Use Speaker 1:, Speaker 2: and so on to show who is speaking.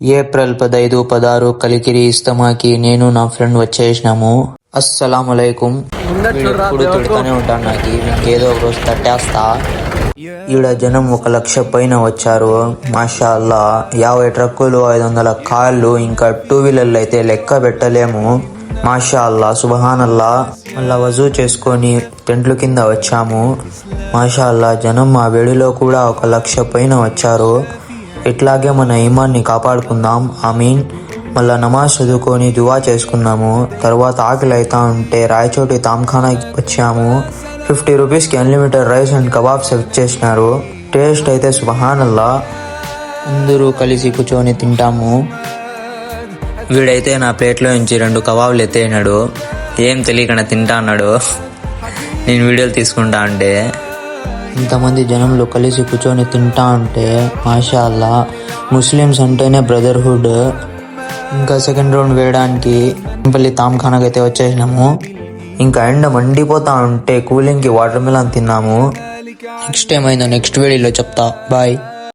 Speaker 1: April 15, 16 Kalikiri ఇస్తమాకి నేను నా friend వచ్చేసినాము. అస్సలాములైకుం. వీడెప్పుడు తిడుతూనే ఉంటాడు నాకు, ఇంకేదో ఒక రోజు తట్టేస్తా. ఈడ జనం 1,00,000 పైన వచ్చారు. మాషా అల్లా, 50 ట్రక్కులు, 500 కార్లు, ఇంకా 2 వీలర్లు అయితే లెక్క పెట్టలేము. మాషా అల్లా, సుబహాన్ అల్లా. మళ్ళా వజూ చేసుకొని టెంట్ల కింద వచ్చాము. మాషా అల్లా, జనం మా వేడిలో కూడా 1,00,000 పైన వచ్చారు. ఇట్లాగే మన ఈమాన్ని కాపాడుకుందాం, ఆమీన్. మళ్ళా నమాజ్ చదువుకొని దువా చేసుకున్నాము. తర్వాత ఆకలి అవుతా ఉంటే రాయచోటి తాంఖానాకి వచ్చాము. 50 రూపీస్కి అన్లిమిటెడ్ రైస్ అండ్ కబాబ్స్ ఇచ్చేసినారు. టేస్ట్ అయితే సుబహాన్ అల్లా. అందరూ కలిసి కూర్చొని తింటాము. వీడైతే నా ప్లేట్లో నుంచి 2 కబాబులు ఎత్తేనాడు. ఏం తెలియకుండా తింటా అన్నాడు. నేను వీడియోలు తీసుకుంటా అంటే ఇంతమంది జనంలో కలిసి కూర్చొని తింటా ఉంటే మాషా అల్లా. ముస్లిమ్స్ అంటేనే బ్రదర్హుడ్. ఇంకా సెకండ్ రౌండ్ వేయడానికి సింపల్లి తాంఖానాకి అయితే వచ్చేసినాము. ఇంకా ఎండ మండిపోతా ఉంటే కూలింగ్కి వాటర్ మిలన్ తిన్నాము. నెక్స్ట్ ఏమైందో నెక్స్ట్ వీడియోలో చెప్తా. బాయ్.